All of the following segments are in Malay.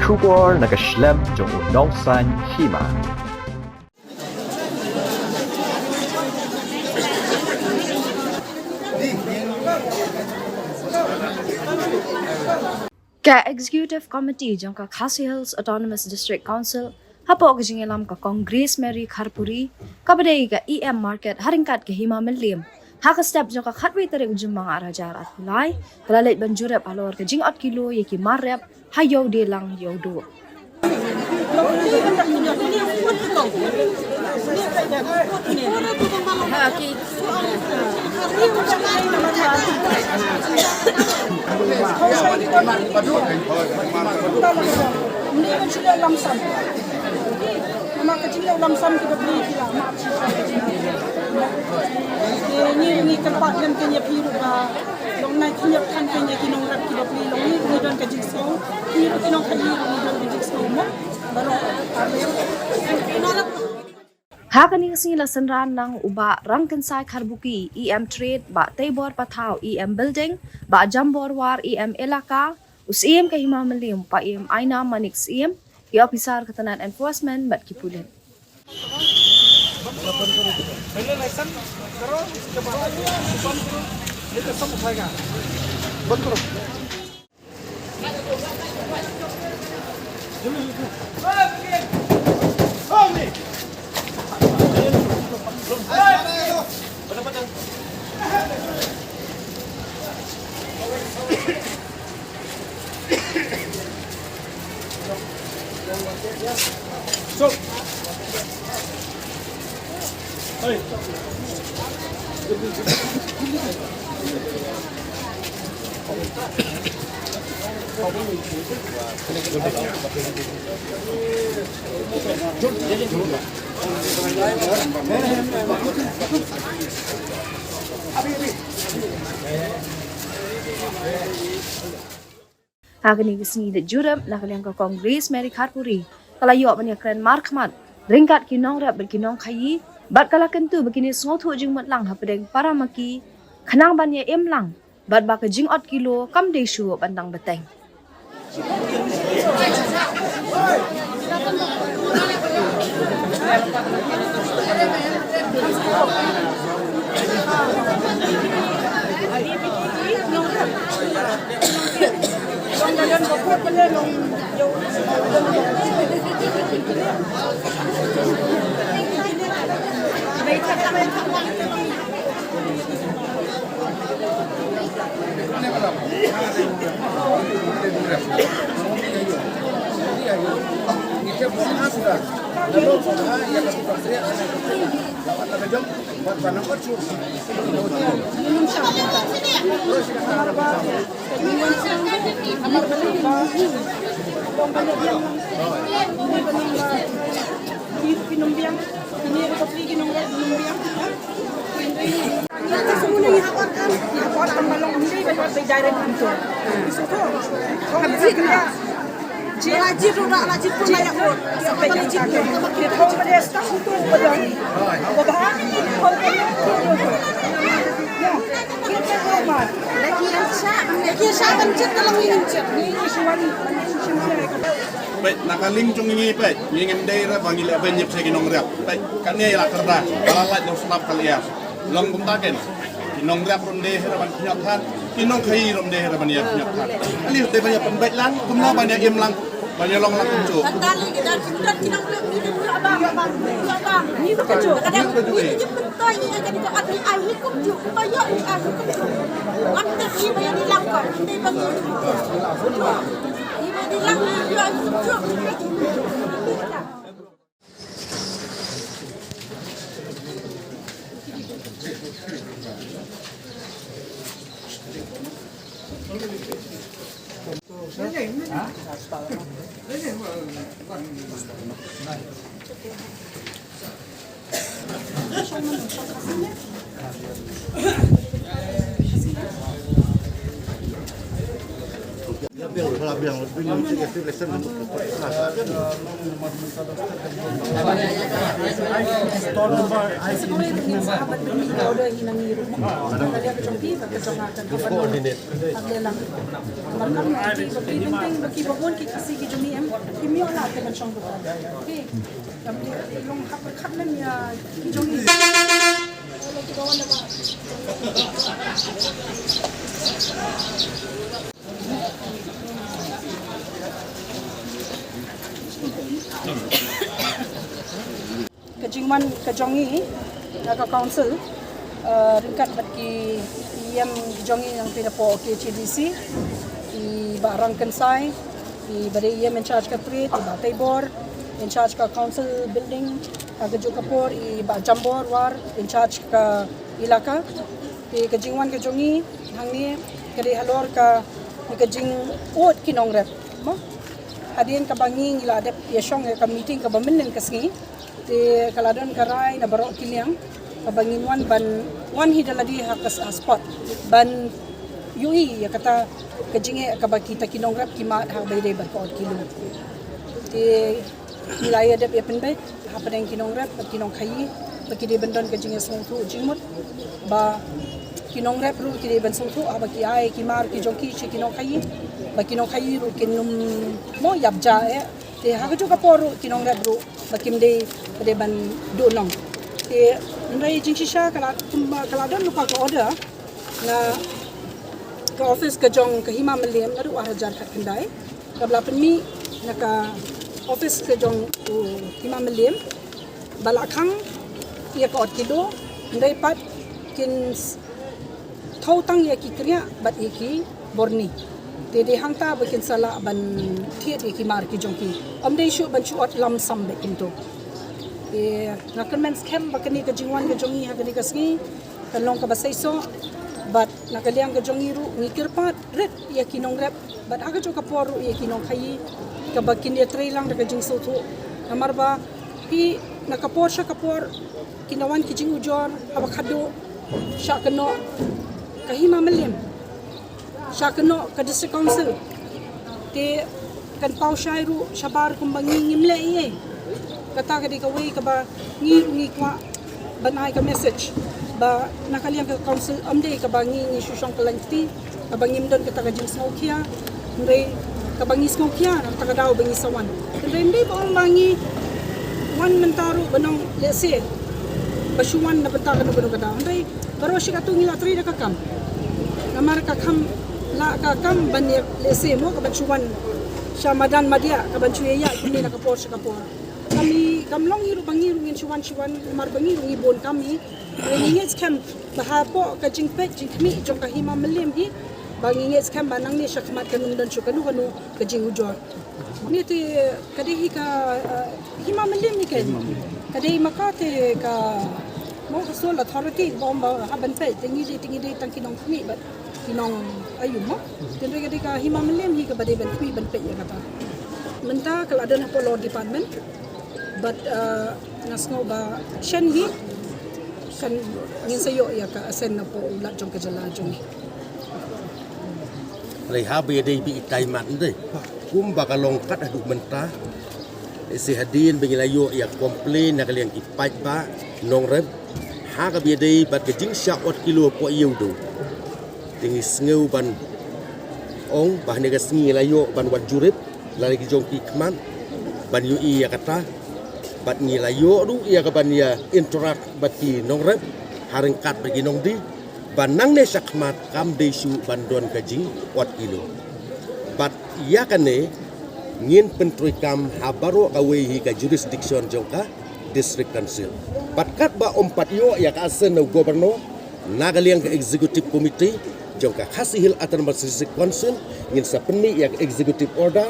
Trubor nakaslem jong unongsan hima. Ka Executive Committee jong ka Khasi Hills Autonomous District Council hapo ka jingelam ka Congress Mary Kharpuri kabadai ka EM Market haringkat ka Hima Milim haka step jong ka khatwi tarik jung mga arajar at hulai kalalit banjurep alor ka jing 8 kilo yaki marep hayaw de lang yodo Ni kan sila lamsam. Mama kecil lamsam kita beli kita mak ni tempat yang kenya piru ba. Long nai kenya kan kenya kinong rap kita beli long ni don kajik so. Ni kinong kaji ni don kajik so mo. Baru haka ni kasi lasanran ng uba rangkansay karbuki EM Trade ba Taybor Patao EM Building ba Jambor War EM Elaka us EM Kahima Malim pa EM Aina Manix EM i Officer Katanan Enforcement bat Kipulit. So, hey. Haka ni kasi da jurap nakalyang ka Congress Mary Kharpuri kalayo man ya kren markmat ringkat kinong rap kinong khayi bat kalakan tu begini sngotu jing matlang hapadeng para maki khanang ban ya emlang bat ba ka jing 8 kilo kam de shu bandang beteng Jangan buat benda long jauh. Pinumbiang, ini ada kopi pinumbiang. Semua ni hakorkan balong ini bawa direct itu. Itu tu. Lajir udah lajir pun banyak pun. Sampai lajir pun. Kalau pada staff itu betul. Betul. Lagi siapa pencet dalam ini pencet. Ini suami. Baik, nakaling cung ini baik, ingin daerah panggil apa yang saya kinong rap. Baik, kan ni lah kerja, balalat yang sunap kalian. Long kumtaken, kinong rap ronde herapan penyaktan, kinong kai ronde herapan ya penyaktan. Ali hote banyak pembaik lang, kumna banyak im lang, banyak long lang kuncu. Tandali kita sudah kinong rap ini pula abang. Ini betul. Kadang ini jemput ini akan dikat ni ai hukum ju, bayar ni ai hukum ju. Anda ni bayar di langkah, ini bangun. Ini di langkah ju ai hukum ju. biang salah biang biang itu lesson untuk Siguro yung sahabat bini daw daw hinangiru mo. Kaya ka jong kita ka jong akan coordinate. Aglelang. Markam bintang baki babon ki kasi ki jong em kimi wala ka man siyang bukan. Okay. Tapi yung hapag na niya ki jong ni. Wala ki bawan na ba. Kajingman kajongi naga council ringkat bagi yang jongi yang tidak po ke CDC I barang kensai I bari yang in charge ka trade I batai bor in charge ka council building aga jo kapor I ba jambor war in charge ka ilaka I kajingman kajongi hangni kadi halor ka ni kajing ot kinong rep mo hadin ka banging ila dep yashong ka meeting ka bamin kasngi di kaladon karai na barok kiliang kabangin wan hidaladi hakas spot ban UI ya kata kajinge kabakita kinongrap kimat ha bay day barko kilo di wilayah dep yapen bay hapadang kinongrap kinong khayi bakide bandon kajinge songtu jingmut ba kinongrap ru kide ban songtu abaki ai kimar ki jonki chi kinong khayi ba kinong khayi ru kinum mo yapja te haga juga poru kinong rebru bakim de ban dolong te ndai jingshisha kala don lupa ka order na ka office ka jong ka hima meliam na ru arajar kat kendai ka belapen mi na ka office ka jong hima meliam balakang ia ka kilo ndai pat kin thau tang ya ki kriya bat iki borni Dedi hangta bakin sala ban thiet ki mar ki jongki amdei shu ban chuat lam sam be kinto nakan men scam bakani ka jingwan ka jongi ha kani ka sngi kan long ka basai so but nakaliang ka jongi ru ngikir pat ret ya kinong rep but aga jo ka poru ya kinong khayi ka bakin ya trailang ka jing so thu namar ba pi nakapor sha kapor kinawan ki jing ujor aba khado sha kano kahima melim Syakno ke district council te kan pau shairu shabar kumbangi ngimle ye kata ka di ka wei ka ba ngi kwa banai ka message ba nakaliang ka council amde ka bangi ngi shushong kalangti ka bangim don kata ka jing smokia ndai ka bangi smokia ta ka daw bangi sawan ndai ndai ba ong bangi wan mentaru banong lese basuan na benta ka no ka daw ndai baro shi ka tu ngila tri ka kam namar ka kam la ka kam banyak lese mo ka bachuan syamadan madia ka banchuya ya kini na kapor sa kapor kami kamlong iru bangiru ngin chuan mar bangiru ngibon kami ngingets kam bahapo ka jingpet jingmi jong ka hima melim hi bangingets kam banang ni syakmat kanung dan chukanu kanu ka jingujor ni ti kadehi ka hima melim ni kan kadehi makate ka mo hasol authority bomba haban pe tingi di tangkinong kami but kinong ayun mo tendre ka hima melim hi ka bade ban kwi ban pe ya kata menta kala ada na law department but nasno ba shen hi kan ngin sayo ya ka asen na po ulat jong ka jala jong Lai habi dei bi taiman dei kum bakalong kat adu menta isi hadin bengilayo ya komplain nak liang ipat ba nong rem ha ka bi dei bat ke jing sha ot kilo po yudu tingi sngu ban ong bah nega sngi layo ban wat jurip lari ki jongki kman ban yu i ya kata bat ngi layo du ya ka ban ya interact bat ki nong rep haring kat bagi nong di ban nang ne sakmat kam de su ban don ka jing wat kilo bat ya kane ngin pentrui kam habaro awe hi ka jurisdiction jongka district council bat kat ba ompat yo ya ka asen no governor nagaliang ka executive committee jongka khasihil atan district council ngin sapeni yak executive order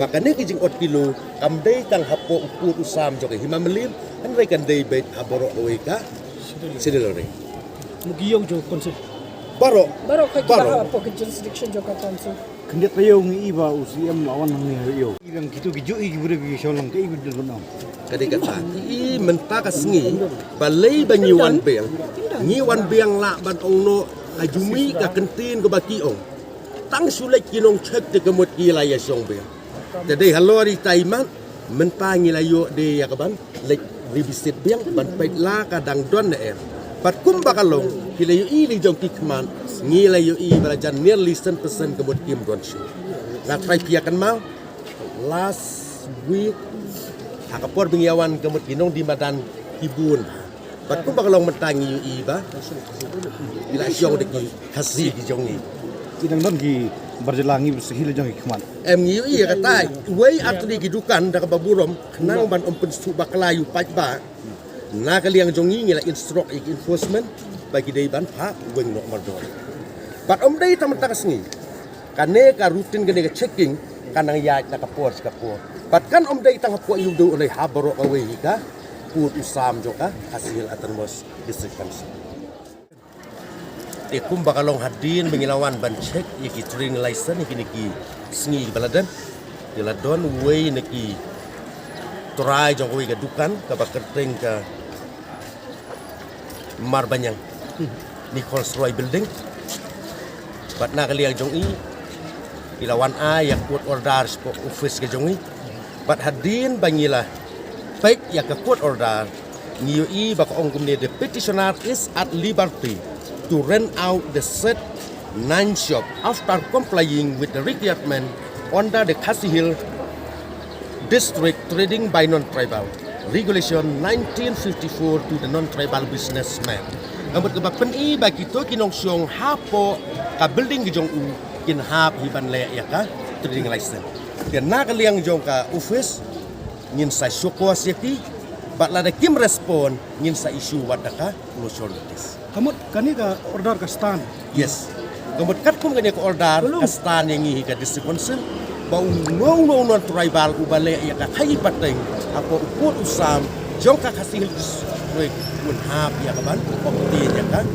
bakane kijing ot kilo kamdei kang hapo upur usam jongka himamelim kan rekan dei bet haboro oika sidilore mugiyong jo council baro ka apa ke jurisdiction jong ka council kendet payong iba usiam awan nang yo ilang kitu gijo i gibure gi sholang ke ibu dulno kadai kata i menta ka sngi balai bangi wan beng ni wan beng la ban ongno ajumi ka kentin ke baki ong tang sulit kinong cek te kemut gila ya song be jadi halo di taiman menpangi layo de ya kaban lek ribisit biang ban pait la kadang don na pat kum bakalong kilayo ili jong kikman ngilayo i balajan nearly 10% kemut kim don shu na try piakan mau last week hakapor bingyawan kemut ginong di madan hibun pat kum bakalong mentangi yu i ba bila syong de kasih di jong ni Idang don ki berjelangi sehil jang ikman. em ngiu iya katai wei atri gidukan da kababurom kenang ban ompun su bakalayu pajba na kaliang jongi ngila instruct enforcement bagi dei ban pa weng nok mardon pat om dei tam takas ngi kane ka rutin gane ka checking kanang ya ta kapor pat kan om dei tang po yu do oleh habaro away ka put usam joka hasil atanmos district council kum bakalong hadin bengilawan ban check iki training license iki niki sngi baladan dila don way niki try jong way gadukan ka bakerteng ka marbanyang Nichols Roy building bat na kaliang jong i ilawan a yak court order po office ka jong i bat hadin bangila fake yak court order niyo i baka ongkum ni the petitioner is at liberty to rent out the said 9 shop after complying with the requirement under the Khasi Hill District Trading by Non-Tribal Regulation 1954 to the Non-Tribal Businessman. Ngamut kebapen i bagi to kinong syong hapo ka building gijong u kin hap hiban le ya ka trading license. Ken na kaliang jong ka office ngin sa syoko asyaki bat la kim respond ngin sa issue wadaka closure notice. Kamu kani ka order ka stan. Yes. Kemudian kat pun kanya ke order kastan yang ngi ka district council bau non tribal ubale ya ka kai pateng apa uput usam jong ka hasil district pun hap ya kaban pokti ya kan